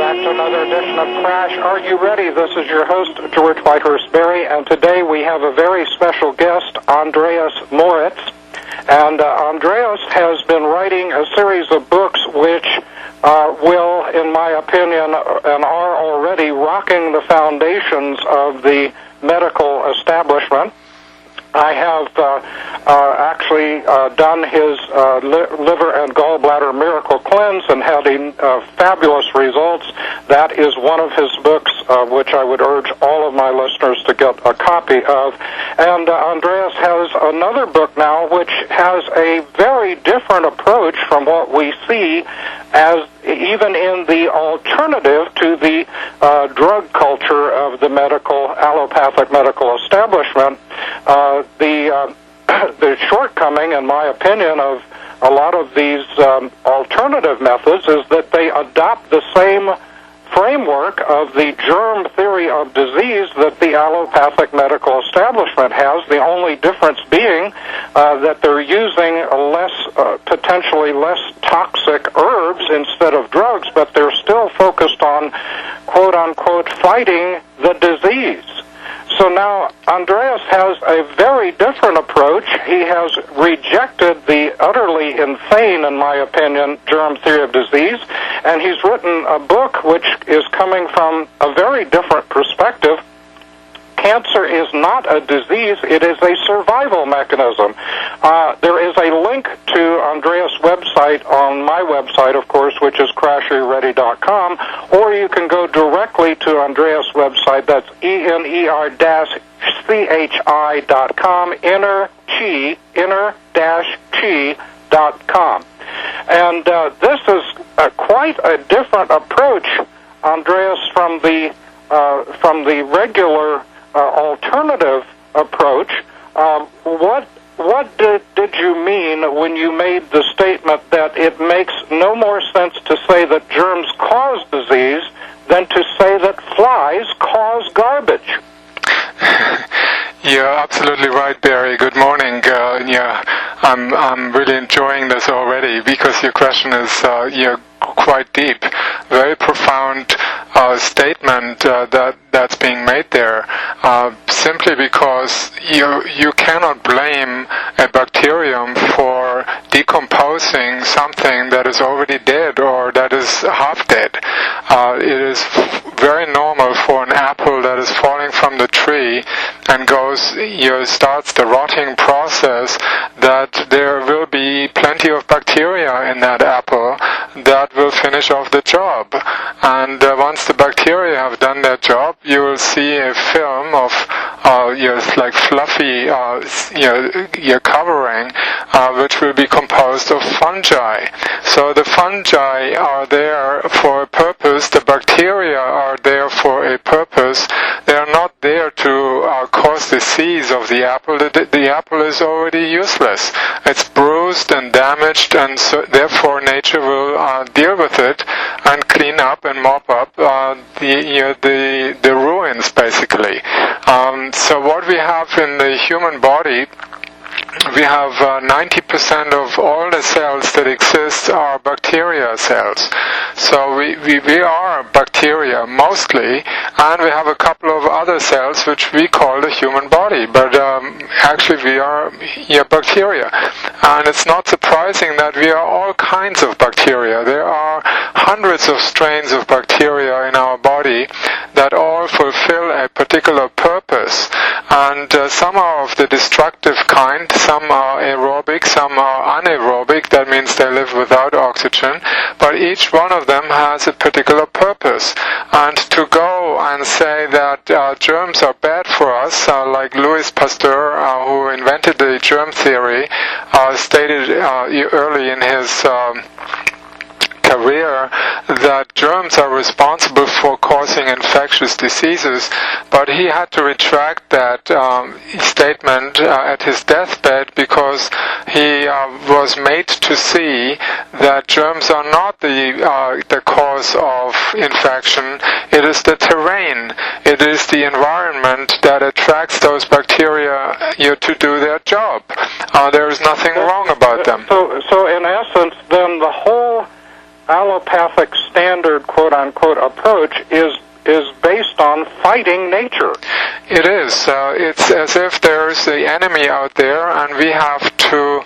back to another edition of Crash. Are you ready? This is your host, George Whitehurst Berry, and today we have a very special guest, Andreas Moritz. And Andreas has been writing a series of books which will, in my opinion, and are already rocking the foundations of the medical establishment. I have actually done his liver and gallbladder miracle cleanse and had fabulous results. That is one of his books, which I would urge all of my listeners to get a copy of. And Andreas has another book now which has a very different approach from what we see as even in the alternative to the drug culture of the allopathic medical establishment. The shortcoming, in my opinion, of a lot of these alternative methods is that they adopt the same framework of the germ theory of disease that the allopathic medical establishment has, the only difference being that they're using potentially less toxic herbs instead of drugs, but they're still focused on, quote-unquote, fighting the disease. So now Andreas has a very different approach. He has rejected the utterly insane, in my opinion, germ theory of disease, and he's written a book which is coming from a very different perspective. Cancer is not a disease, it is a survival mechanism. There is a link to Andreas' website on my website, of course, which is crasherready.com, or you can go directly to Andreas' website, that's ener-chi.com, Ener-Chi, ener-chi.com. And this is quite a different approach, Andreas, from the regular alternative approach. What did you mean when you made the statement that it makes no more sense to say that germs cause disease than to say that flies cause garbage? You're absolutely right, Barry. Good morning. I'm really enjoying this already because your question is quite deep, very profound statement that's being made there. Simply because you cannot blame a bacterium for decomposing something that is already dead or that is half dead. It is very normal for an apple that is falling from the tree and starts the rotting process that there will be plenty of bacteria in that apple that will finish off the job. And once the bacteria have done their job, you will see a film of like fluffy covering, which will be composed of fungi. So the fungi are there for a purpose, the bacteria are there for a purpose. They are not there to cause disease of the apple. The apple is already useless. It's bruised and damaged, and so therefore nature will deal with it and clean up and mop up the ruins, basically. So what we have in the human body, we have 90% of all the cells that exist are bacteria cells. So we are bacteria mostly, and we have a couple of other cells which we call the human body, but actually we are bacteria. And it's not surprising that we are all kinds of bacteria. There are hundreds of strains of bacteria in our body that all fulfill a particular purpose, and some are of the destructive kind, some are aerobic, some are anaerobic, that means they live without oxygen, but each one of them has a particular purpose. And to go and say that germs are bad for us, like Louis Pasteur, who invented the germ theory, stated early in his career that germs are responsible for causing infectious diseases, but he had to retract that statement at his deathbed because he was made to see that germs are not the cause of infection. It is the terrain, it is the environment that attracts those bacteria to do their job. There is nothing wrong about them. So in essence, then the whole allopathic standard quote-unquote approach is based on fighting nature. It is. It's as if there's the enemy out there, and we have to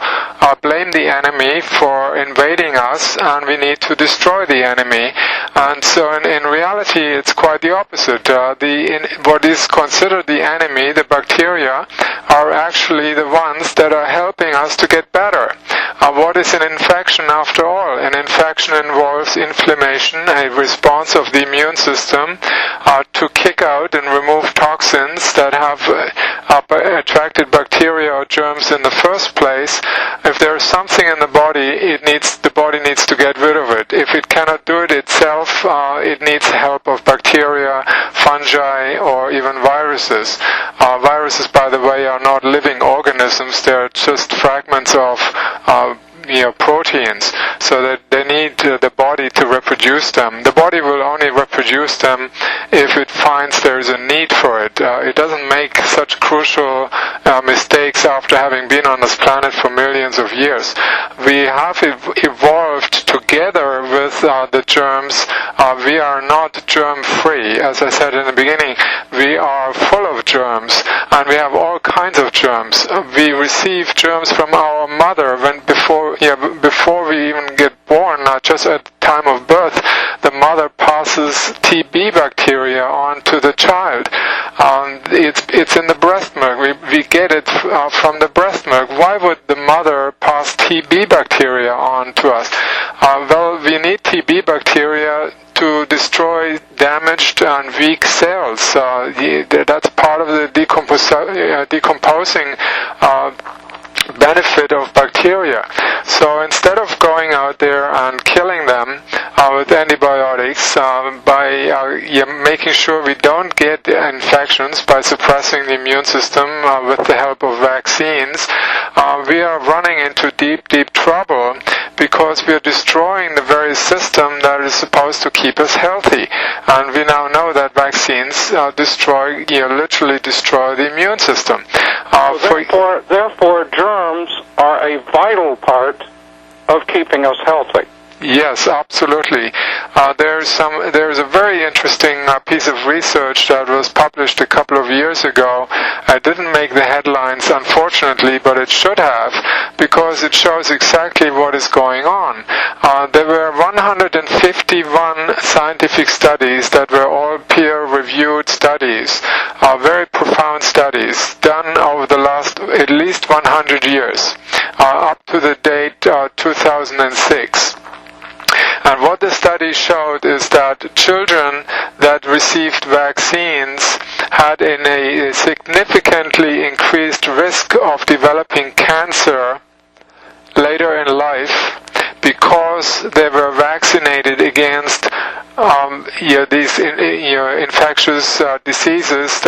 blame the enemy for invading us, and we need to destroy the enemy. And so in reality, it's quite the opposite. What is considered the enemy, the bacteria, are actually the ones that are helping us to get better. What is an infection after all? An infection involves inflammation, a response of the immune system to kick out and remove toxins that have attracted bacteria or germs in the first place. If there's something in the body, the body needs to get rid of it. If it cannot do it itself, it needs help of bacteria, fungi, or even viruses. Viruses, by the way, are not living organisms. They're just fragments of proteins, so that they need the body to reproduce them. The body will only reproduce them if it finds there is a need for it. It doesn't make such crucial mistakes after having been on this planet for millions of years. We have evolved together with the germs. We are not germ-free. As I said in the beginning, we are full of germs, and we have all kinds of germs. We receive germs from our mother before we even get born, not just at the time of birth. The mother passes TB bacteria on to the child. It's in the breast milk. We get it from the breast milk. Why would the mother pass TB bacteria on to us? Well, we need TB bacteria to destroy damaged and weak cells. That's part of the decomposing benefit of bacteria. So instead of going out there and killing them with antibiotics, by making sure we don't get infections by suppressing the immune system with the help of vaccines, we are running into deep trouble, because we are destroying the very system that is supposed to keep us healthy. And we now know that vaccines literally destroy the immune system. Therefore, germs are a vital part of keeping us healthy. Yes, absolutely. There's a very interesting piece of research that was published a couple of years ago. It didn't make the headlines, unfortunately, but it should have, because it shows exactly what is going on. There were 151 scientific studies that were all peer-reviewed studies, very profound studies, done over the last at least 100 years, up to the date 2006. And what the study showed is that children that received vaccines had a significantly increased risk of developing cancer later in life, because they were vaccinated against these infectious diseases,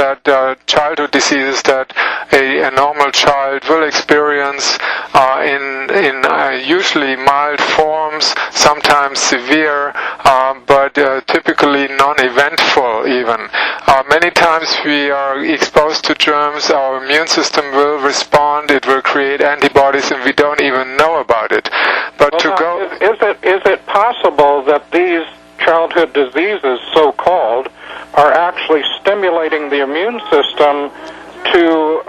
childhood diseases that a normal child will experience in usually mild forms, sometimes severe, but typically non-eventful even. Many times we are exposed to germs, our immune system will respond, it will create antibodies, and we don't even know about it. But is it possible that these childhood diseases, so-called, are actually stimulating the immune system to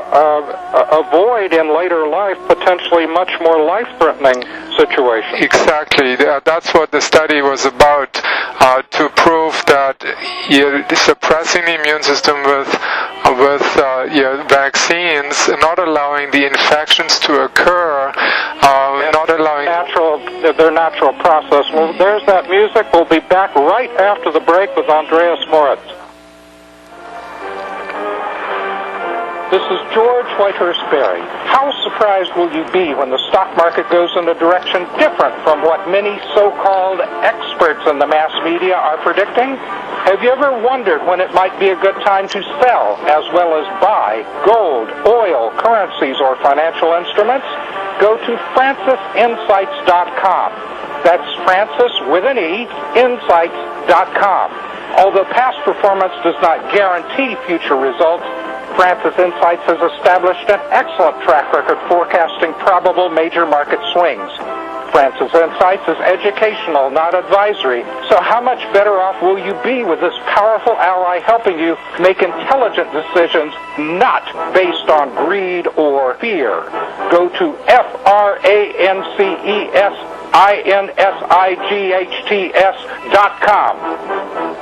avoid in later life potentially much more life-threatening situations? Exactly. That's what the study was about, to prove that suppressing the immune system with vaccines, not allowing the infections to occur, not allowing their natural process. Well, there's that music. We'll be back right after the break with Andreas Moritz. This is George Whitehurst Berry. How surprised will you be when the stock market goes in a direction different from what many so-called experts in the mass media are predicting? Have you ever wondered when it might be a good time to sell as well as buy gold, oil, currencies, or financial instruments? Go to francisinsights.com. That's Francis with an E, insights.com. Although past performance does not guarantee future results, Francis Insights has established an excellent track record forecasting probable major market swings. Francis, and cites as educational, not advisory. So how much better off will you be with this powerful ally helping you make intelligent decisions not based on greed or fear? Go to FRANCESINSIGHTS.com.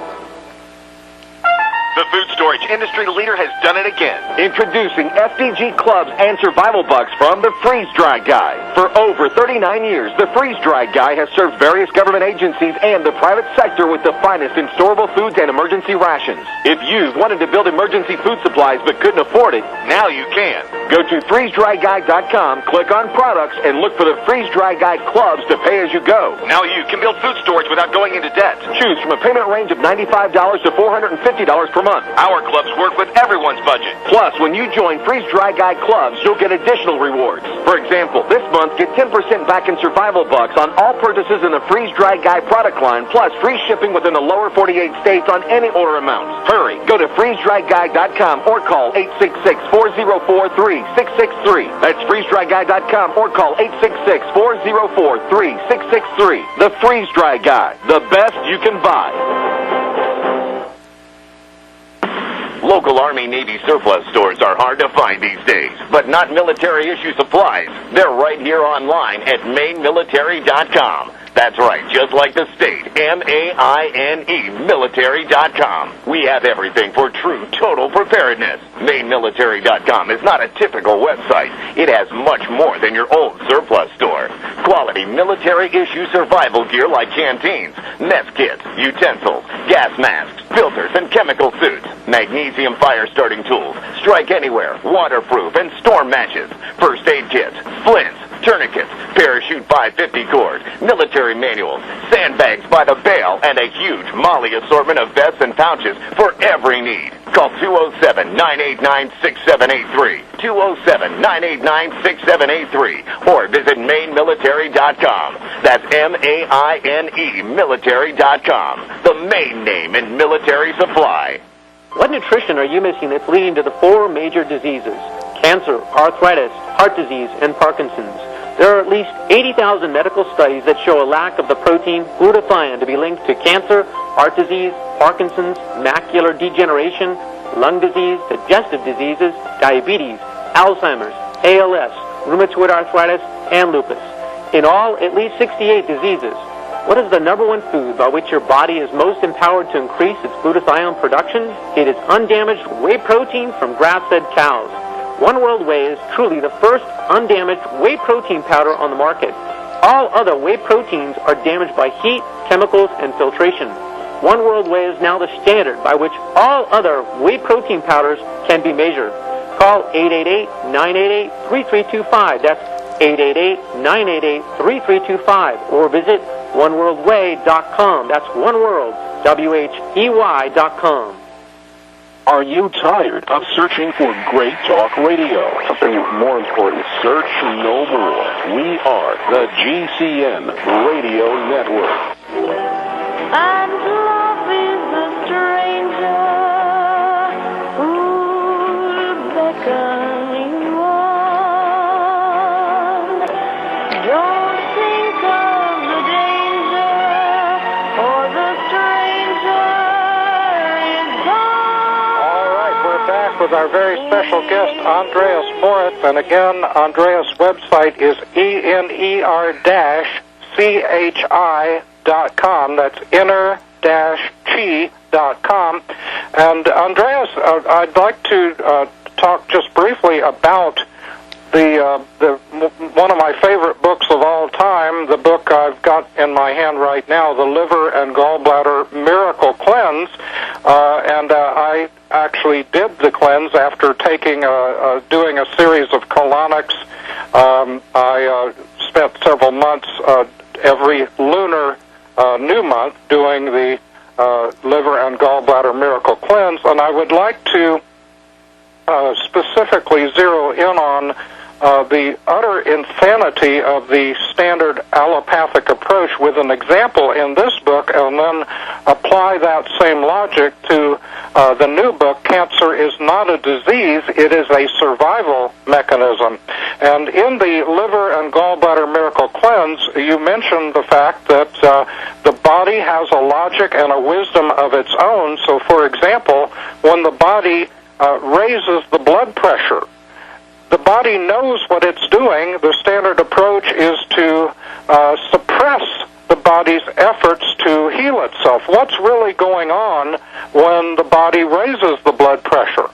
The food storage industry leader has done it again. Introducing FDG Clubs and Survival Bucks from the Freeze-Dried Guy. For over 39 years, the Freeze-Dried Guy has served various government agencies and the private sector with the finest in storable foods and emergency rations. If you've wanted to build emergency food supplies but couldn't afford it, now you can. Go to freezedryguy.com, click on products, and look for the Freeze-Dried Guy Clubs to pay as you go. Now you can build food storage without going into debt. Choose from a payment range of $95 to $450 per month. Our clubs work with everyone's budget. Plus, when you join Freeze-Dried Guy Clubs, you'll get additional rewards. For example, this month, get 10% back in Survival Bucks on all purchases in the Freeze-Dried Guy product line, plus free shipping within the lower 48 states on any order amounts. Hurry, go to freezedryguy.com or call 866-404-3663. That's freezedryguy.com or call 866-404-3663. The Freeze-Dried Guy, the best you can buy. Local Army Navy surplus stores are hard to find these days, but not military issue supplies. They're right here online at mainemilitary.com. That's right, just like the state, M-A-I-N-E, military.com. We have everything for true, total preparedness. Mainemilitary.com is not a typical website. It has much more than your old surplus store. Quality military-issue survival gear like canteens, mess kits, utensils, gas masks, filters, and chemical suits, magnesium fire-starting tools, strike anywhere, waterproof, and storm matches, first aid kits, splints, tourniquets, parachute 550 cord, military manuals, sandbags by the bale, and a huge Molly assortment of vests and pouches for every need. Call 207-989-6783, 207-989-6783, or visit mainemilitary.com. That's M-A-I-N-E, military.com, the main name in military supply. What nutrition are you missing that's leading to the 4 major diseases? Cancer, arthritis, heart disease, and Parkinson's. There are at least 80,000 medical studies that show a lack of the protein glutathione to be linked to cancer, heart disease, Parkinson's, macular degeneration, lung disease, digestive diseases, diabetes, Alzheimer's, ALS, rheumatoid arthritis, and lupus. In all, at least 68 diseases. What is the number one food by which your body is most empowered to increase its glutathione production? It is undamaged whey protein from grass-fed cows. One World Whey is truly the first undamaged whey protein powder on the market. All other whey proteins are damaged by heat, chemicals, and filtration. One World Whey is now the standard by which all other whey protein powders can be measured. Call 888-988-3325. That's 888-988-3325. Or visit oneworldwhey.com. That's oneworld, WHEY.com. Are you tired of searching for great talk radio? Something more important. Search no more. We are the GCN Radio Network. And love is the stranger who's beckoning on. Don't think of the danger, or the stranger is gone. All right, we're back with our very special guest, Andreas Moritz. And again, Andreas' website is Ener-Chi.com. That's Ener-Chi.com. And Andreas, I'd like to talk just briefly about the one of my favorite books of all time, the book I've got in my hand right now, The Liver and Gallbladder Miracle Cleanse. And I actually did the cleanse after taking doing a series of colonics. I spent several months every lunar new month doing the Liver and Gallbladder Miracle Cleanse, and I would like to specifically zero in on the utter insanity of the standard allopathic approach with an example in this book, and then apply that same logic to the new book, Cancer is Not a Disease, It is a Survival Mechanism. And in the Liver and Gallbladder Miracle Cleanse, you mentioned the fact that the body has a logic and a wisdom of its own. So, for example, when the body raises the blood pressure, the body knows what it's doing. The standard approach is to suppress the body's efforts to heal itself. What's really going on when the body raises the blood pressure?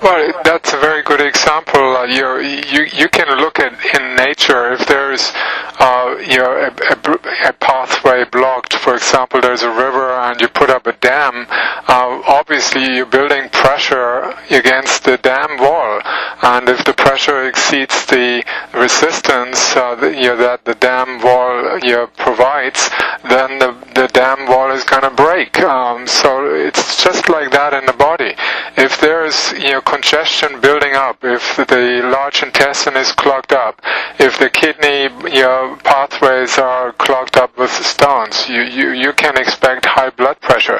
Well, that's a very good example. You can look at in nature if there's a pathway blocked. For example, there's a river and you put up a dam. Obviously, you're building pressure against the dam wall, and if the pressure exceeds the resistance that the dam wall provides, then the dam wall is going to break. So it's just like that in the body. If there's congestion building up, if the large intestine is clogged up, if the kidney pathways are clogged up with stones, you can expect high blood pressure.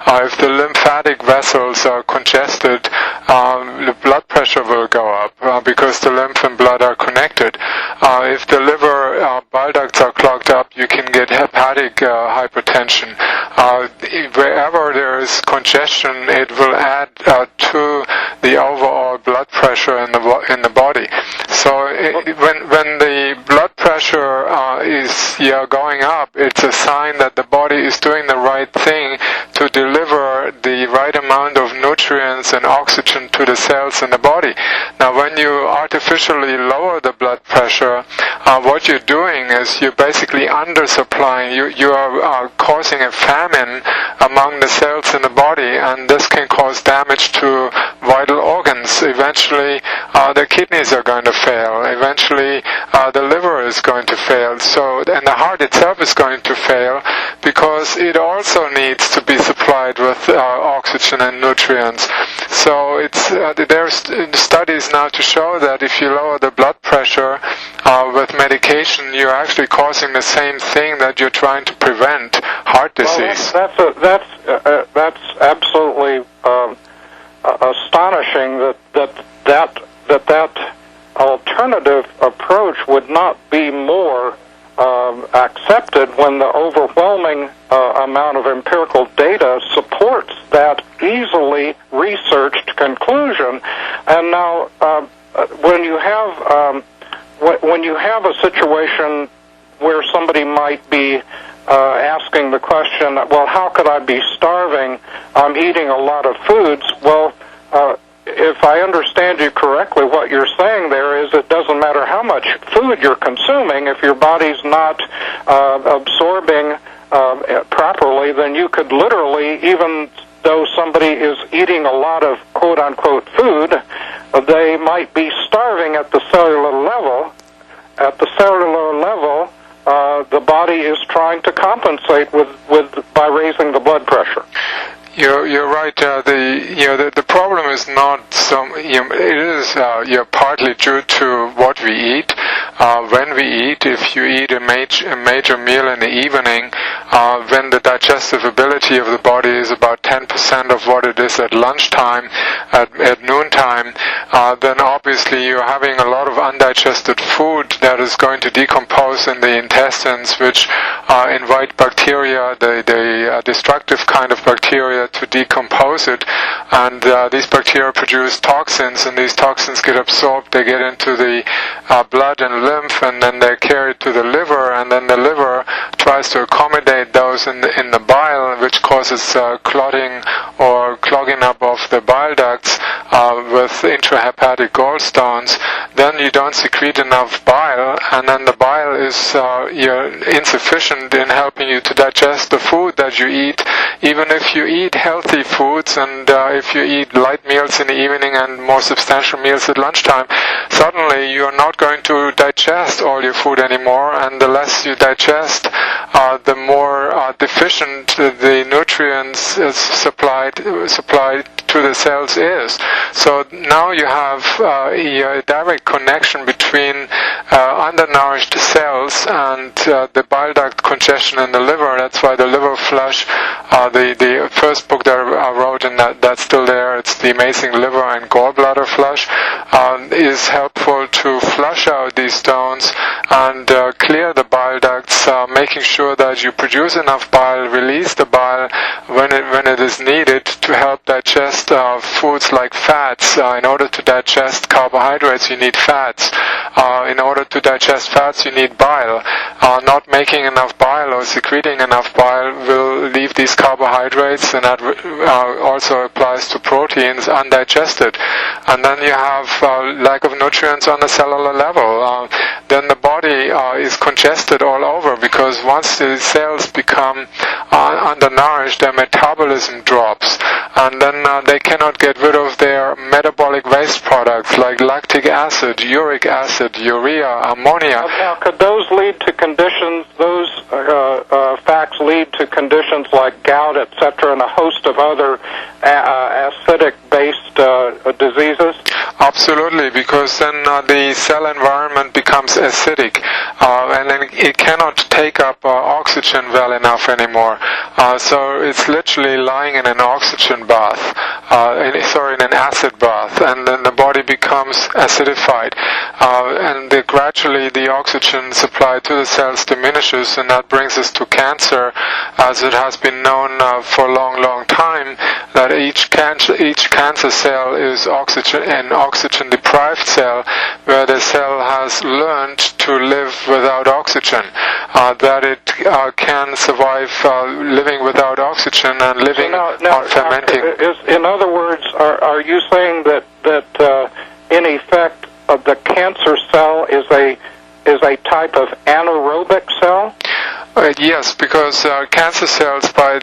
If the lymphatic vessels are congested, the blood pressure will go up because the lymph and blood are connected. If the liver bile ducts are clogged up, you can get hepatic hypertension. Wherever there is congestion, it will add to the overall blood pressure in the body. So when the blood pressure is going up, it's a sign that the body is doing the right thing to deliver the right amount of nutrients and oxygen to the cells in the body. Now, when you artificially lower the blood pressure, what you're doing is you're basically undersupplying. You are causing a famine among the cells in the body, and this can cause damage to vital organs. Eventually, the kidneys are going to fail. Eventually, the liver is going to fail. And the heart itself is going to fail because it also needs to be supplied with oxygen and nutrients. So there's studies now to show that if you lower the blood pressure with medication, you're actually causing the same thing that you're trying to prevent, heart disease. Well, that's absolutely astonishing that alternative approach would not be more accepted when the overwhelming amount of empirical data supports that easily researched conclusion. And now, when you have a situation where somebody might be asking the question, well, how could I be starving? I'm eating a lot of foods. Well, if I understand you correctly, what you're saying there is it doesn't matter how much food you're consuming. If your body's not absorbing properly, then you could literally, even though somebody is eating a lot of quote-unquote food, they might be starving at the cellular level. At the cellular level, the body is trying to compensate by raising the blood pressure. You're right. The problem is not it is partly due to what we eat. When we eat, if you eat a major meal in the evening, when the digestive ability of the body is about 10% of what it is at lunchtime, at noontime, then obviously you're having a lot of undigested food that is going to decompose in the intestines, which invite bacteria, the destructive kind of bacteria, to decompose it, and these bacteria produce toxins, and these toxins get absorbed, they get into the blood and lymph, and then they're carried to the liver, and then the liver tries to accommodate those in the bile, which causes clotting or clogging up of the bile ducts with intrahepatic gallstones. Then you don't secrete enough bile, and then the bile is insufficient in helping you to digest the food that you eat. Even if you eat healthy foods, and if you eat light meals in the evening and more substantial meals at lunchtime, suddenly you're not going to digest all your food anymore, and the less you digest, the more deficient the nutrients supplied to the cells is. So now you have a direct connection between undernourished cells and the bile duct congestion in the liver. That's why the liver flush, the first book that I wrote, and that's still there, it's The Amazing Liver and Gallbladder Flush, is helpful to flush out these stones and clear the bile ducts, making sure that you produce enough bile, release the bile when it is needed to help digest foods like fats. In order to digest carbohydrates, you need fats. In order to digest fats, you need bile. Not making enough bile or secreting enough bile will leave these carbohydrates, and that also applies to proteins, undigested. And then you have lack of nutrients on the cellular level. Then the body is congested all over, because once the cells become undernourished, their metabolism drops, and then they cannot get rid of their metabolic waste products like lactic acid, uric acid, urea, ammonia. Now, could those lead to conditions, those facts lead to conditions like gout, etc., and a host of other acidic-based diseases? Absolutely, because then the cell environment becomes acidic, and then it cannot take up oxygen well enough anymore. So it's literally lying in an oxygen bath, in an acid bath, and then the body becomes acidified. And gradually the oxygen supply to the cells diminishes, and that brings us to cancer, as it has been known for a long time that each cancer cell is an oxygen-deprived cell, where the cell has learned to live without oxygen, that it can survive living without oxygen and living on fermenting. In other words, are you saying that in effect the cancer cell is a type of anaerobic cell? Yes, because cancer cells, by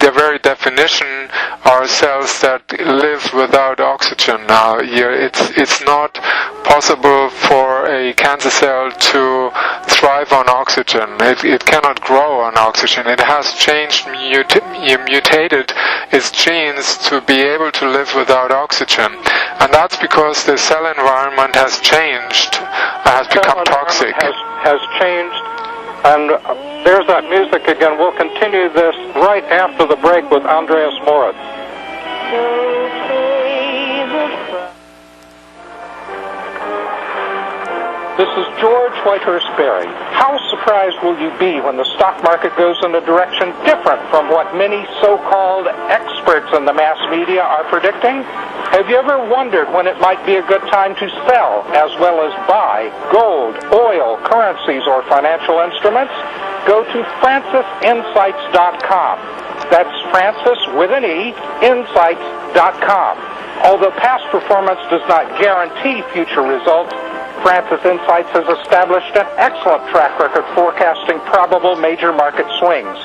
their very definition, are cells that live without oxygen. Now, it's not possible for a cancer cell to thrive on oxygen. It cannot grow on oxygen. It has changed, mutated its genes to be able to live without oxygen. And that's because the cell environment has changed, has become toxic. Has changed. And there's that music again. We'll continue this right after the break with Andreas Moritz. This is George Whitehurst Berry. How surprised will you be when the stock market goes in a direction different from what many so-called experts in the mass media are predicting? Have you ever wondered when it might be a good time to sell as well as buy gold, oil, currencies, or financial instruments? Go to francisinsights.com. That's Francis with an E, insights.com. Although past performance does not guarantee future results, Francis Insights has established an excellent track record forecasting probable major market swings.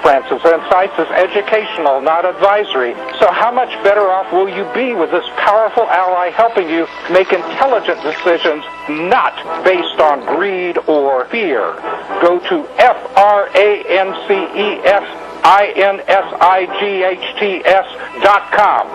Francis Insights is educational, not advisory. So how much better off will you be with this powerful ally helping you make intelligent decisions not based on greed or fear? Go to FrancisInsights.com.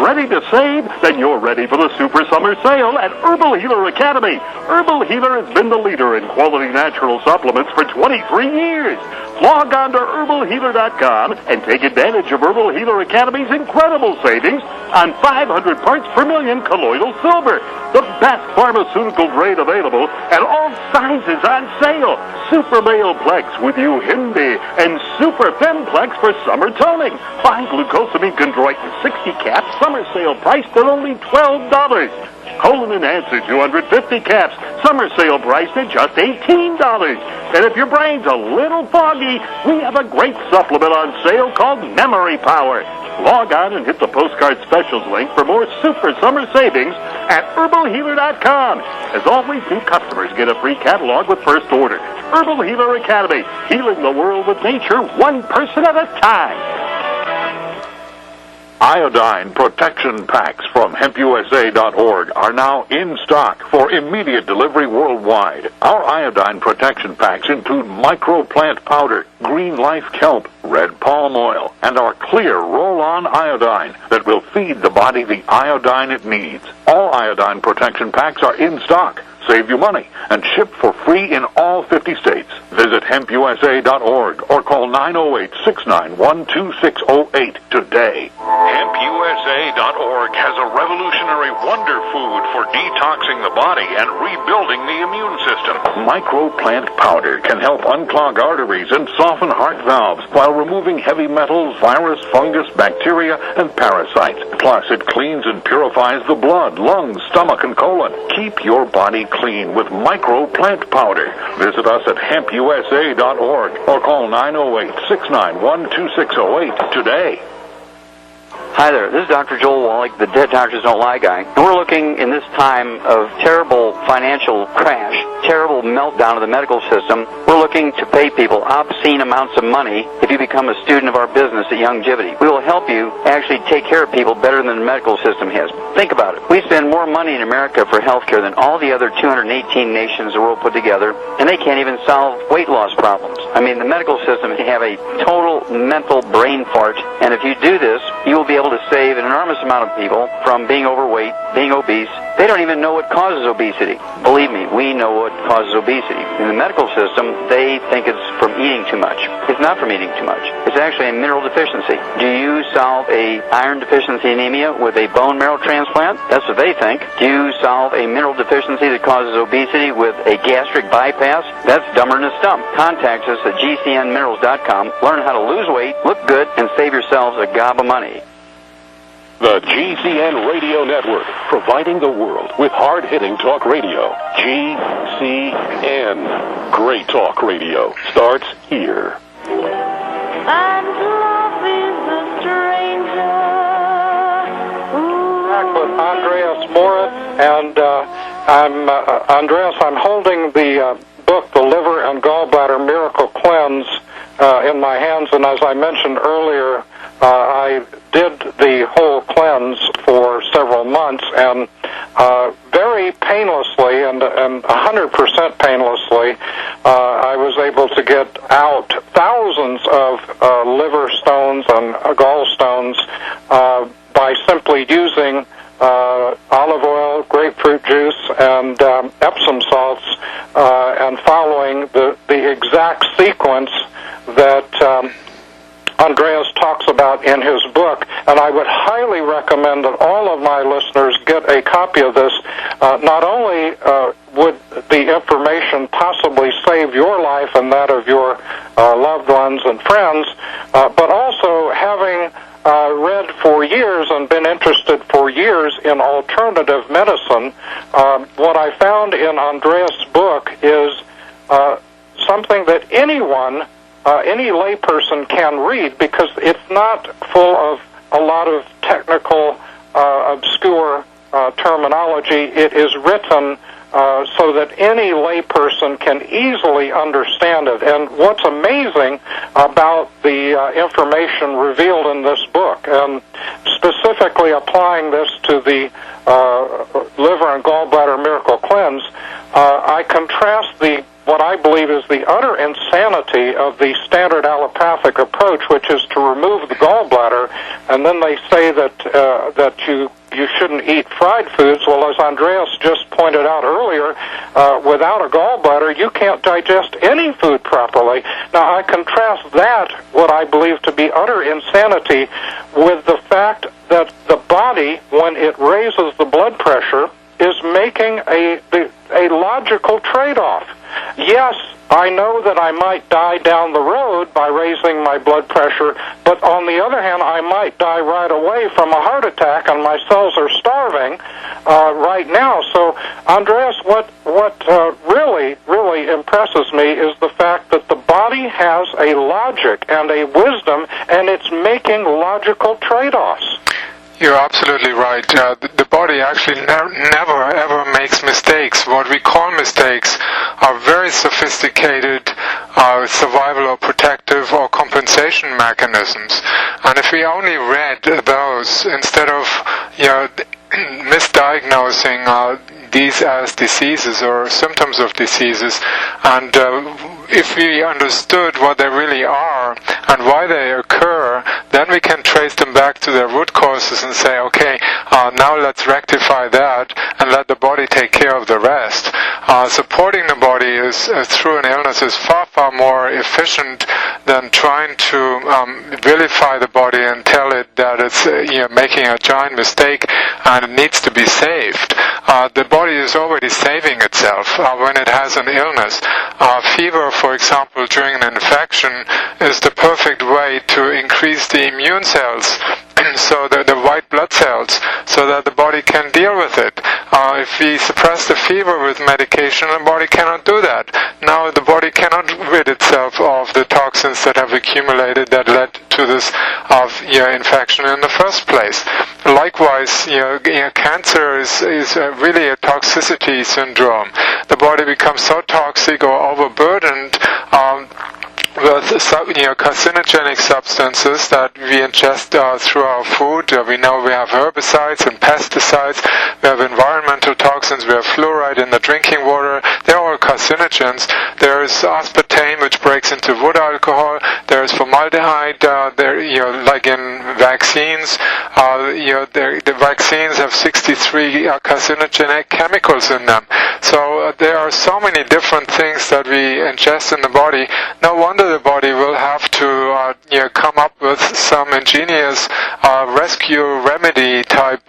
Ready to save? Then you're ready for the Super Summer Sale at Herbal Healer Academy. Herbal Healer has been the leader in quality natural supplements for 23 years. Log on to herbalhealer.com and take advantage of Herbal Healer Academy's incredible savings on 500 parts per million colloidal silver, the best pharmaceutical grade available, and all sizes on sale. Super Male Plex with Hindi and Super Thin Plex for summer toning. Buy glucosamine chondroitin 60 caps, summer sale priced at only $12. Colon Enhancer 250 caps, summer sale priced at just $18. And if your brain's a little foggy, we have a great supplement on sale called Memory Power. Log on and hit the postcard specials link for more super summer savings at herbalhealer.com. As always, new customers get a free catalog with first order. Herbal Healer Academy, healing the world with nature one person at a time. Iodine protection packs from hempusa.org are now in stock for immediate delivery worldwide. Our iodine protection packs include microplant powder, green life kelp, red palm oil, and our clear roll-on iodine that will feed the body the iodine it needs. All iodine protection packs are in stock. Save you money and ship for free in all 50 states. Visit hempusa.org or call 908-691-2608 today. Hempusa.org has a revolutionary wonder food for detoxing the body and rebuilding the immune system. Microplant powder can help unclog arteries and soften heart valves while removing heavy metals, virus, fungus, bacteria, and parasites. Plus, it cleans and purifies the blood, lungs, stomach, and colon. Keep your body clean with microplant powder. Visit us at hempusa.org or call 908-691-2608 today. Hi there, this is Dr. Joel Wallach, the Dead Doctors Don't Lie guy. And we're looking in this time of terrible financial crash, terrible meltdown of the medical system, we're looking to pay people obscene amounts of money if you become a student of our business at Youngevity. We will help you actually take care of people better than the medical system has. Think about it. We spend more money in America for health care than all the other 218 nations in the world put together, and they can't even solve weight loss problems. I mean, the medical system have a total mental brain fart, and if you do this, you will be able to save an enormous amount of people from being overweight, being obese. They don't even know what causes obesity. Believe me, we know what causes obesity. In the medical system, they think it's from eating too much. It's not from eating too much. It's actually a mineral deficiency. Do you solve a iron deficiency anemia with a bone marrow transplant? That's what they think. Do you solve a mineral deficiency that causes obesity with a gastric bypass? That's dumber than a stump. Contact us at gcnminerals.com. Learn how to lose weight, look good, and save yourselves a gob of money. The GCN Radio Network, providing the world with hard-hitting talk radio. GCN. Great talk radio starts here. And love is a stranger. Back with Andreas Moritz, and I'm holding the book, The Liver and Gallbladder Miracle Cleanse, in my hands, and as I mentioned earlier, I did the whole cleanse for several months, and very painlessly and 100% painlessly, I was able to get out thousands of liver stones and gallstones by simply using olive oil, grapefruit juice, and Epsom salts, and following the exact sequence that Andreas talks about in his book, and I would highly recommend that all of my listeners get a copy of this. Not only would the information possibly save your life and that of your loved ones and friends, but also having read for years and been interested for years in alternative medicine, what I found in Andreas' book is something that anyone, any layperson can read, because it's not full of a lot of technical, obscure terminology. It is written so that any layperson can easily understand it. And what's amazing about the information revealed in this book, and specifically applying this to the liver and gallbladder miracle cleanse, I contrast what I believe is the utter insanity of the standard allopathic approach, which is to remove the gallbladder, and then they say that you shouldn't eat fried foods. Well, as Andreas just pointed out earlier, without a gallbladder, you can't digest any food properly. Now, I contrast that, what I believe to be utter insanity, with the fact that the body, when it raises the blood pressure, is making a logical trade-off. Yes, I know that I might die down the road by raising my blood pressure, but on the other hand, I might die right away from a heart attack, and my cells are starving right now. So, Andreas, what really impresses me is the fact that the body has a logic and a wisdom, and it's making logical trade-offs. You're absolutely right. The body actually never ever makes mistakes. What we call mistakes are very sophisticated survival or protective or compensatory compensation mechanisms. And if we only read those instead of misdiagnosing these as diseases or symptoms of diseases, and if we understood what they really are and why they occur, then we can trace them back to their root causes and say, okay, now let's rectify that and let the body take care of the rest. Supporting the body is through an illness is far, far more efficient than trying to vilify the body and tell it that it's making a giant mistake and it needs to be saved. The body is already saving itself when it has an illness. Fever, for example, during an infection is the perfect way to increase the immune cells, so the white blood cells, so that the body can deal with it. If we suppress the fever with medication, the body cannot do that. Now the body cannot rid itself of the toxins that have accumulated that led to this infection in the first place. Likewise, cancer is really a toxicity syndrome. The body becomes so toxic or overburdened with carcinogenic substances that we ingest through our food. We know we have herbicides and pesticides, we have environmental toxins, we have fluoride in the drinking water. They're all carcinogens. There is aspartame, which breaks into wood alcohol. There is formaldehyde. Like in vaccines, the vaccines have 63 carcinogenic chemicals in them. So there are so many different things that we ingest in the body. No wonder the body will have to come up with some ingenious rescue remedy type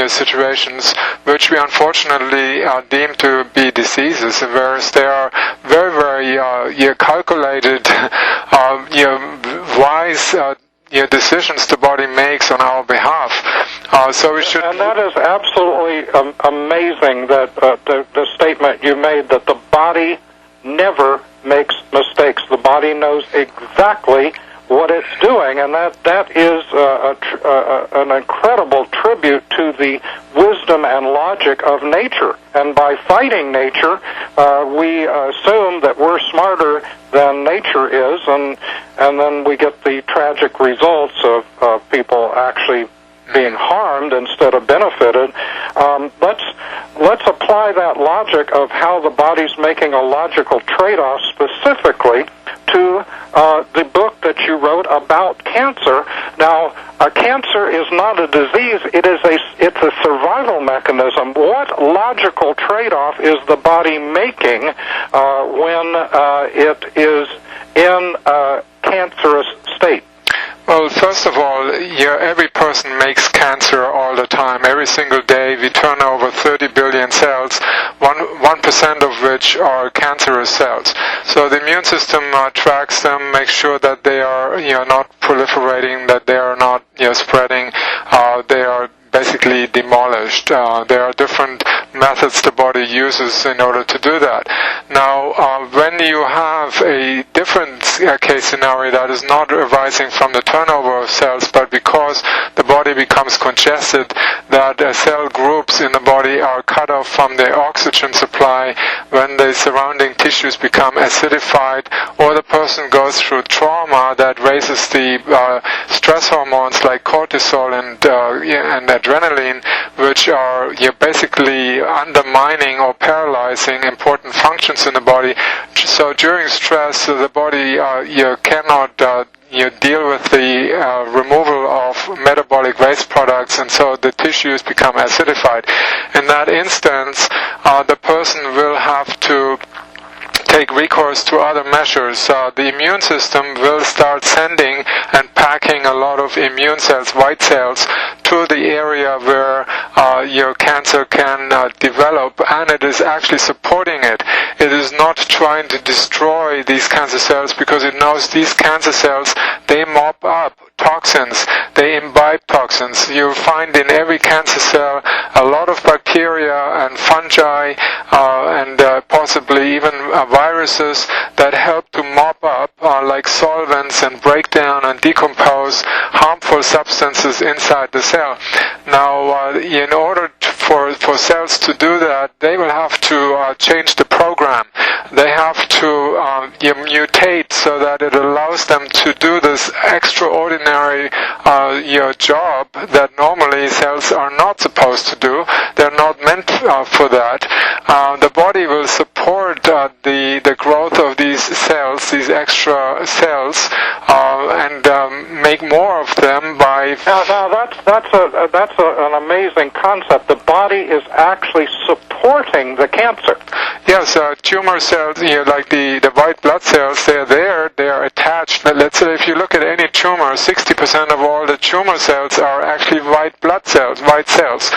situations, which we unfortunately deem to be diseases, whereas they are very, very calculated, wise decisions the body makes on our behalf. So we should. And that is absolutely amazing, that the statement you made that the body never makes mistakes. The body knows exactly what it's doing, and that is an incredible tribute to the wisdom and logic of nature. And by fighting nature, we assume that we're smarter than nature is, and then we get the tragic results of people actually being harmed instead of benefited. Let's apply that logic of how the body's making a logical trade-off specifically to the book that you wrote about cancer. Now, cancer is not a disease; it's a survival mechanism. What logical trade-off is the body making when it is in a cancerous state? Well, first of all, every person makes cancer all the time. Every single day we turn over 30 billion cells, 1% of which are cancerous cells. So the immune system tracks them, makes sure that they are not proliferating, that they are not spreading, they are basically demolished. There are different methods the body uses in order to do that. Now, when you have a different case scenario that is not arising from the turnover of cells, but because the body becomes congested, that cell groups in the body are cut off from their oxygen supply, when the surrounding tissues become acidified, or the person goes through trauma that raises the stress hormones like cortisol and adrenaline, which are basically undermining or paralyzing important functions in the body. So during stress, the body cannot deal with the removal of metabolic waste products, and so the tissues become acidified. In that instance, the person will have to take recourse to other measures. The immune system will start sending and packing a lot of immune cells, white cells, to the area where your cancer can develop, and it is actually supporting it. It is not trying to destroy these cancer cells, because it knows these cancer cells, they mop up toxins, they imbibe toxins. You find in every cancer cell a lot of bacteria and fungi and possibly even viruses that help to mop up, like solvents and break down and decompose harmful substances inside the cell. Now, in order for cells to do that, they will have to change the program. They have to mutate so that it allows them to do this extraordinary job that normally cells are not supposed to do. They're not meant for that. The body will support the growth of these cells, these extra cells, and make more of them by. Now that's an amazing concept. The body is actually supporting the cancer. Yes, tumor cells, like the white blood cells, they're there, they're attached. Let's say if you look at any tumor, 60% of all the tumor cells are actually white blood cells, white cells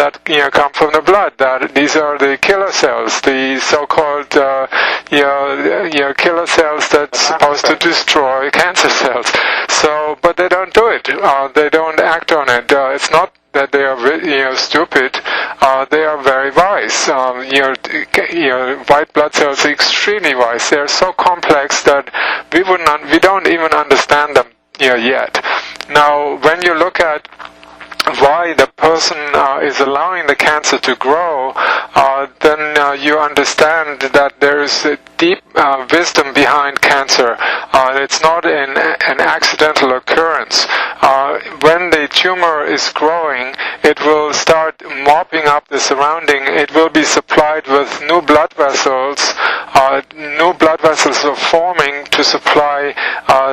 that come from the blood. These are the killer cells, the so-called killer cells that's supposed to destroy cancer cells. So, but they don't do it. They don't act on it. It's not that they are stupid. They are very wise. White blood cells are extremely wise. They are so complex that we don't even understand them yet. Now, when you look at why the person is allowing the cancer to grow, then you understand that there is a deep wisdom behind cancer. It's not an accidental occurrence. When the tumor is growing, it will start mopping up the surrounding. It will be supplied with new blood vessels. New blood vessels are forming to supply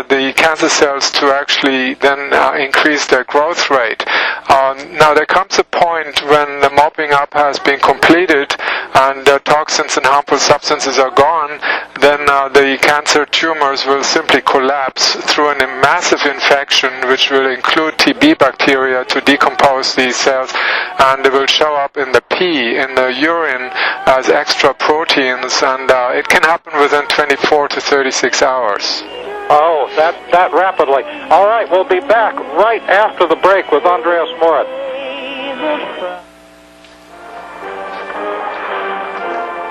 the cancer cells to actually then increase their growth rate. Now there comes a point when the mopping up has been completed and toxins and harmful substances are gone, then the cancer tumors will simply collapse through a massive infection which will include TB bacteria to decompose these cells, and it will show up in the pee, in the urine, as extra proteins, and it can happen within 24 to 36 hours. Oh, that rapidly. All right, we'll be back right after the break with Andreas Moritz.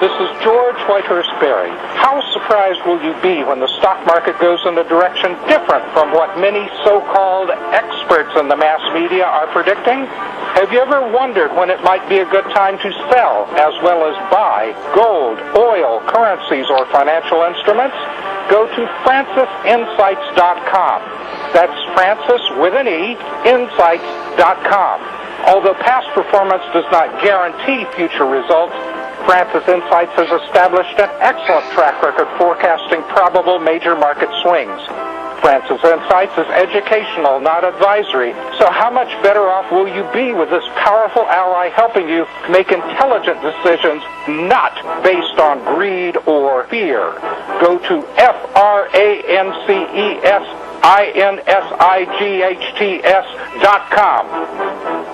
This is George Whitehurst Berry. How surprised will you be when the stock market goes in a direction different from what many so-called experts in the mass media are predicting? Have you ever wondered when it might be a good time to sell as well as buy gold, oil, currencies, or financial instruments? Go to francisinsights.com. That's Francis with an E, insights.com. Although past performance does not guarantee future results, Francis Insights has established an excellent track record forecasting probable major market swings. Francis Insights is educational, not advisory. So how much better off will you be with this powerful ally helping you make intelligent decisions not based on greed or fear? Go to FrancisInsights.com.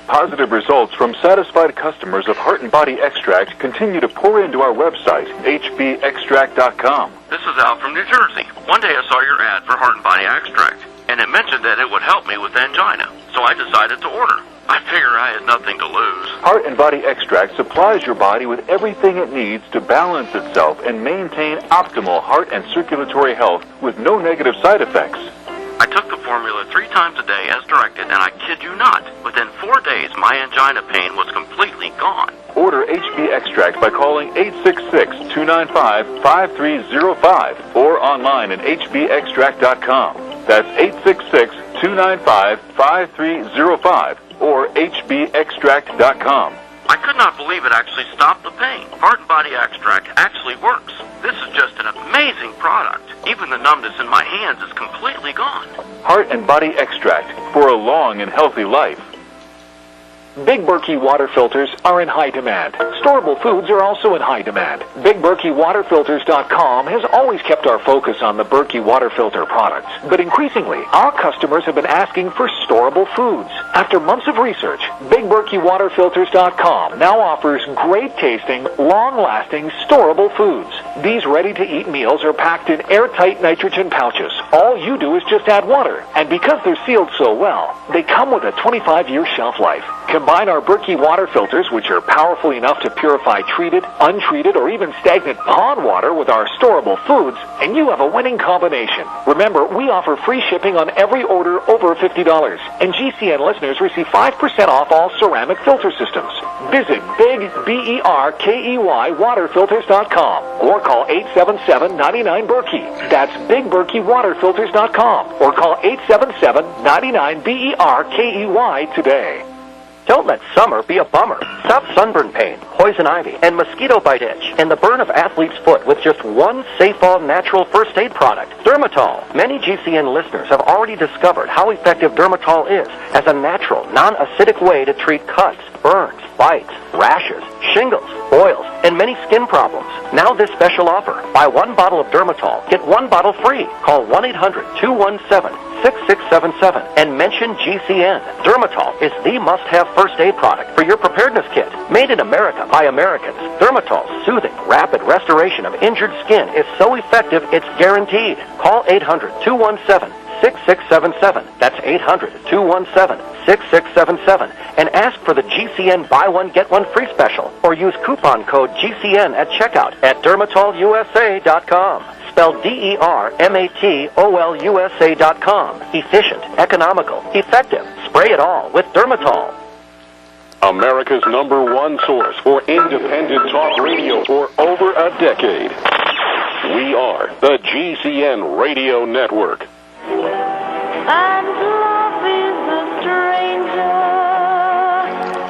Positive results from satisfied customers of Heart and Body Extract continue to pour into our website, hbextract.com. This is Al from New Jersey. One day I saw your ad for Heart and Body Extract, and it mentioned that it would help me with angina, so I decided to order. I figure I had nothing to lose. Heart and Body Extract supplies your body with everything it needs to balance itself and maintain optimal heart and circulatory health with no negative side effects. I took the formula 3 times a day as directed, and I kid you not, within 4 days my angina pain was completely gone. Order HB Extract by calling 866-295-5305 or online at hbextract.com. That's 866-295-5305 or hbextract.com. I could not believe it actually stopped the pain. Heart and Body Extract actually works. This is just an amazing product. Even the numbness in my hands is completely gone. Heart and Body Extract for a long and healthy life. Big Berkey water filters are in high demand. Storable foods are also in high demand. BigBerkeyWaterFilters.com has always kept our focus on the Berkey water filter products. But increasingly, our customers have been asking for storable foods. After months of research, BigBerkeyWaterFilters.com now offers great-tasting, long-lasting, storable foods. These ready-to-eat meals are packed in airtight nitrogen pouches. All you do is just add water. And because they're sealed so well, they come with a 25-year shelf life. Combine our Berkey water filters, which are powerful enough to purify treated, untreated, or even stagnant pond water with our storable foods, and you have a winning combination. Remember, we offer free shipping on every order over $50, and GCN listeners receive 5% off all ceramic filter systems. Visit BigBerkeyWaterFilters.com or call 877-99-BERKEY. That's BigBerkeyWaterFilters.com or call 877-99-BERKEY today. Don't let summer be a bummer. Stop sunburn pain, poison ivy, and mosquito bite itch, and the burn of athlete's foot with just one safe all-natural first aid product, Dermatol. Many GCN listeners have already discovered how effective Dermatol is as a natural, non-acidic way to treat cuts, burns, bites, rashes, shingles, boils, and many skin problems. Now this special offer. Buy one bottle of Dermatol, get one bottle free. Call 1-800-217-6677 and mention GCN. Dermatol is the must-have first aid product for your preparedness kit. Made in America by Americans, Dermatol's soothing, rapid restoration of injured skin is so effective it's guaranteed. Call 800-217-6677. That's 800-217-6677 and ask for the GCN buy one get one free special or use coupon code GCN at checkout at dermatolusa.com. Spelled DERMATOLUSA.com. Efficient, economical, effective. Spray it all with Dermatol. America's #1 source for independent talk radio for over a decade. We are the GCN Radio Network. And love is a stranger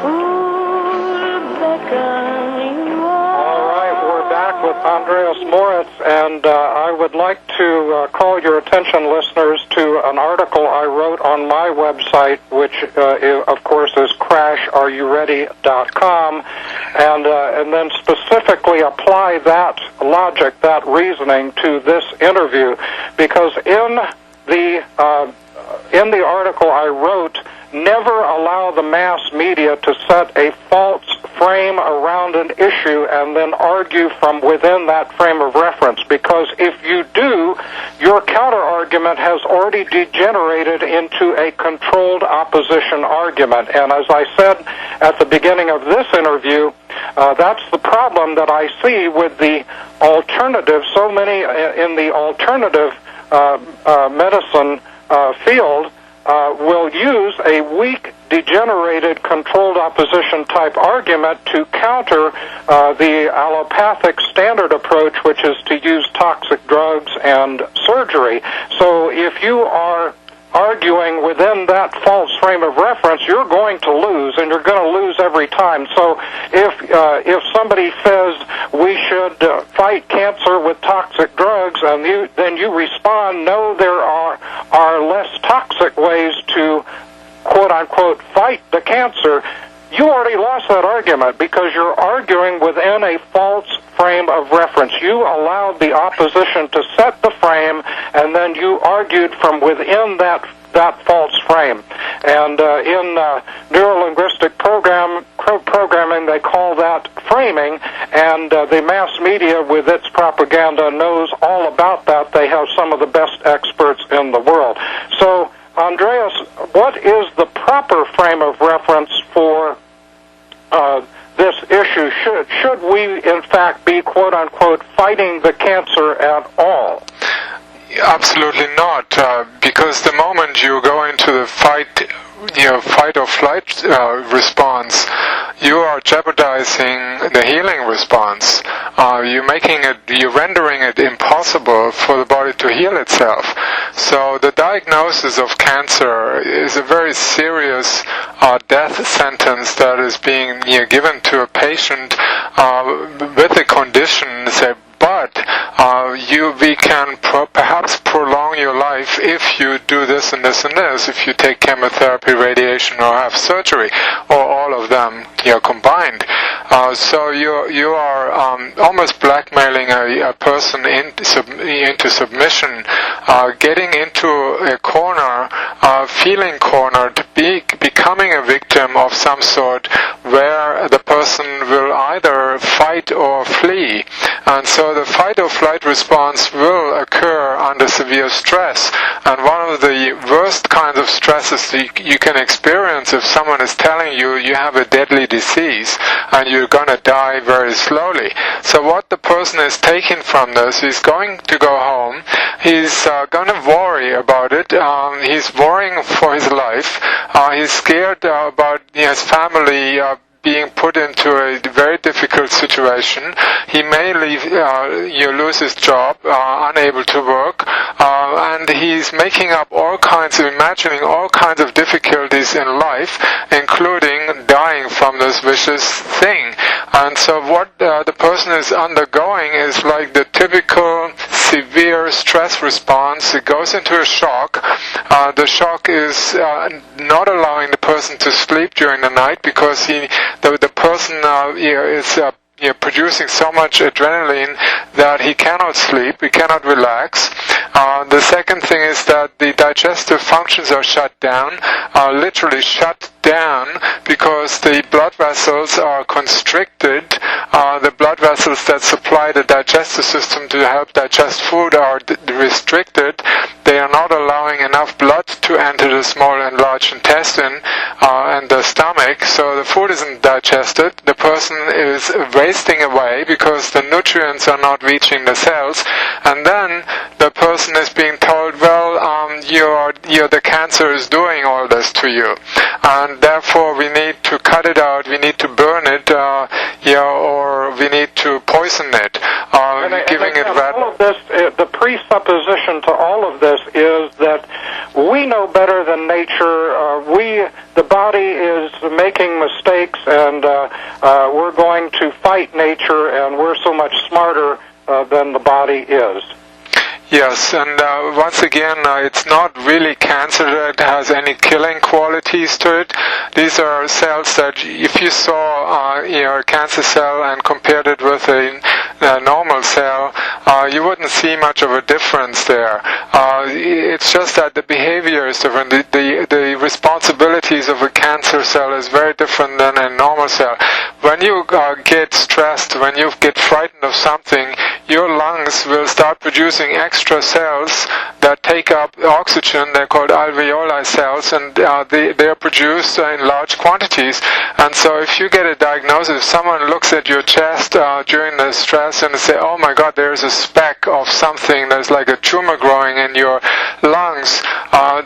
who'll beckon you on. All right, we're back with Andreas Moritz, and I would like to call your attention, listeners, to an article I wrote on my website, which, of course, is crashareyourready.com, and then specifically apply that logic, that reasoning, to this interview, because in the article I wrote, never allow the mass media to set a false frame around an issue and then argue from within that frame of reference, because if you do, your counter-argument has already degenerated into a controlled opposition argument. And as I said at the beginning of this interview, that's the problem that I see with the alternative. So many in the alternative medicine field will use a weak, degenerated, controlled opposition type argument to counter the allopathic standard approach, which is to use toxic drugs and surgery. So if you are arguing within that false frame of reference, you're going to lose, and you're going to lose every time. So if somebody says we should fight cancer with toxic drugs, and then you respond, no, there are less toxic ways to, quote-unquote, fight the cancer, you already lost that argument because you're arguing within a false frame of reference. You allowed the opposition to set the frame, and then you argued from within that false frame. And in neurolinguistic programming, they call that framing, and the mass media, with its propaganda, knows all about that. They have some of the best experts in the world. So, Andreas, what is the proper frame of reference for this issue? Should we, in fact, be, quote-unquote, fighting the cancer at all? Absolutely not, because the moment you go into the fight or flight response, you are jeopardizing the healing response. You're rendering it impossible for the body to heal itself. So the diagnosis of cancer is a very serious death sentence that is being given to a patient with the condition, say, but we can perhaps prolong your life if you do this and this and this, if you take chemotherapy, radiation, or have surgery, or all of them combined. So you are almost blackmailing a person into submission, getting into a corner feeling cornered, becoming a victim of some sort, where the person will either fight or flee. And so the fight or flight response will occur under severe stress. And one of the worst kinds of stresses you can experience if someone is telling you you have a deadly disease and you're going to die very slowly. So what the person is taking from this, he's going to go home, he's going to worry about it, he's worrying for his life, he's scared about his family being put into a very difficult situation. He may lose his job, unable to work, and he's making up imagining all kinds of difficulties in life, including dying from this vicious thing. And so what the person is undergoing is like the typical severe stress response. It goes into a shock. The shock is not allowing the person to sleep during the night because the person is producing so much adrenaline that he cannot sleep, he cannot relax. The second thing is that the digestive functions are shut down, literally shut down, because the blood vessels are constricted. The blood vessels that supply the digestive system to help digest food are restricted. They are not allowing enough blood to enter the small and large intestine and the stomach, so the food isn't digested. The person is wasting away because the nutrients are not reaching the cells, and then the person is being told, well, the cancer is doing all this to you, and therefore we need to cut it out, we need to burn it, or we need to poison it, giving it rat. All of this, the presupposition to all of this is that we know better than nature. The body is making mistakes, and we're going to fight nature, and we're so much smarter than the body is. Yes, and once again, it's not really cancer that has any killing qualities to it. These are cells that if you saw a cancer cell and compared it with a normal cell, you wouldn't see much of a difference there. It's just that the behavior is different. The responsibilities of a cancer cell is very different than a normal cell. When you get stressed, when you get frightened of something, your lungs will start producing extra cells that take up oxygen. They're called alveoli cells, and they are produced in large quantities. And so if you get a diagnosis, if someone looks at your chest during the stress and they say, oh my God, there's a speck of something, there's like a tumor growing in your lungs,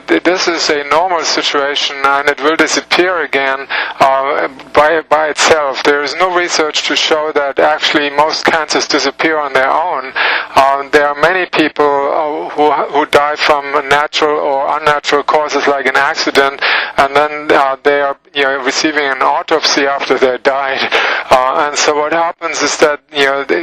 this is a normal situation and it will disappear again by itself. There is no research to show that actually most cancers disappear on their own. There are many people who die from natural or unnatural causes, like an accident, and then they are receiving an autopsy after they died. And so what happens is that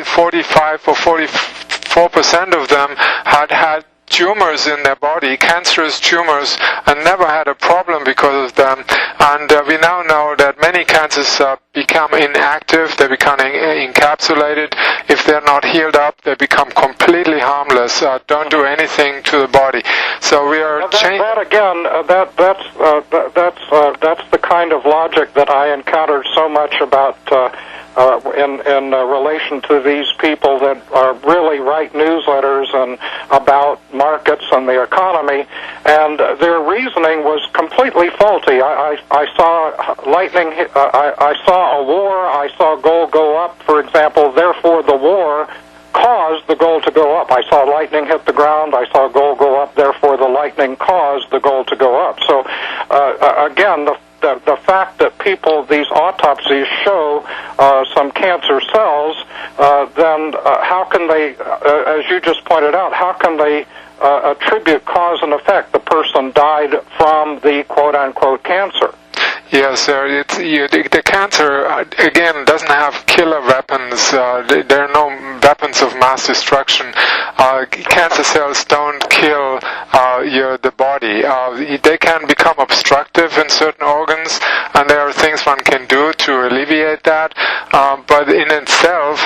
45 or 44% of them had tumors in their body, cancerous tumors, and never had a problem because of them. And we now know that many cancers become inactive, they become encapsulated. If they're not healed up, they become completely harmless, don't do anything to the body. So we are changing. That's the kind of logic that I encountered so much about in relation to these people that really write newsletters and about markets and the economy, and their reasoning was completely faulty. I saw lightning, I saw a war, I saw gold go up, for example, therefore the war caused the gold to go up. I saw lightning hit the ground, I saw gold go up, therefore the lightning caused the gold to go up. So again, the fact that these autopsies show some cancer cells, then how can they, as you just pointed out, how can they attribute cause and effect? The person died from the quote-unquote cancer. Yes, the cancer, again, doesn't have killer weapons. There are no weapons of mass destruction. Cancer cells don't kill the body. quickly. They can become obstructive in certain organs, and there are things one can do to alleviate that. But in itself,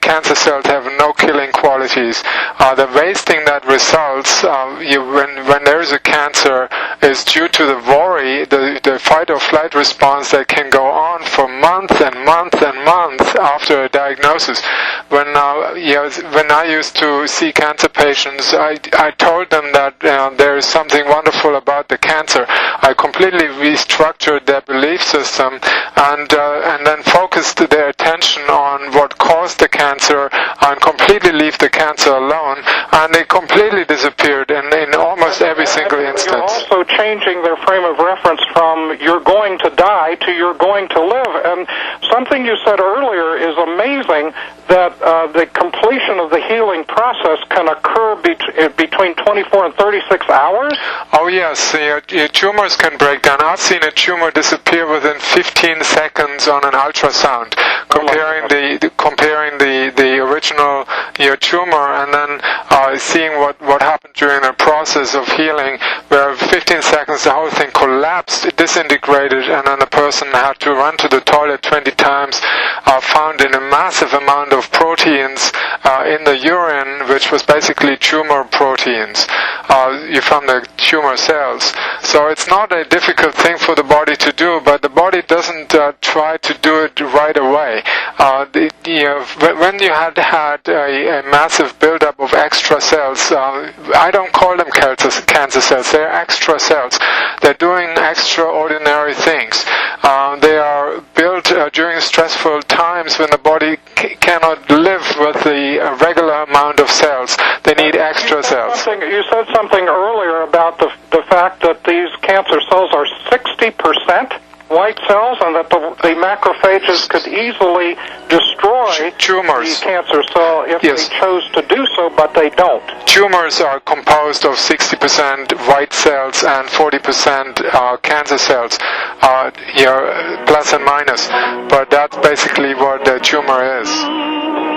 cancer cells have no killing qualities. The wasting that results when there is a cancer is due to the worry, the fight or flight response that can go on for months and months and months after a diagnosis. When I used to see cancer patients, I told them that there is something wonderful about the cancer. I completely restructured their belief system and then focused their attention on what caused the cancer and completely leave the cancer alone, and it completely disappeared in almost every single instance. You're also changing their frame of reference from you're going to die to you're going to live. And something you said earlier is amazing, that the completion of the healing process can occur between 24 and 36 hours? Oh yes, your tumors can break down. I've seen a tumor disappear within 15 seconds on an ultrasound, comparing the original tumor and then seeing what happened during the process of healing, where 15 seconds the whole thing collapsed, disintegrated, and then the person had to run to the toilet 20 times, found in a massive amount of proteins in the urine, which was basically tumor proteins from the tumor cells. So it's not a difficult thing for the body to do, but the body doesn't try to do it right away. When you had a massive buildup of extra cells, I don't call them cancer cells, they're extra cells. They're doing extraordinary things. They are built during stressful times when the body cannot live with the regular amount of cells. They need extra cells. You said something earlier about the fact that these cancer cells are 60% white cells, and that the macrophages could easily destroy tumors. the cancer cell if Yes. they chose to do so, but they don't. Tumors are composed of 60% white cells and 40% cancer cells, plus and minus. But that's basically what the tumor is.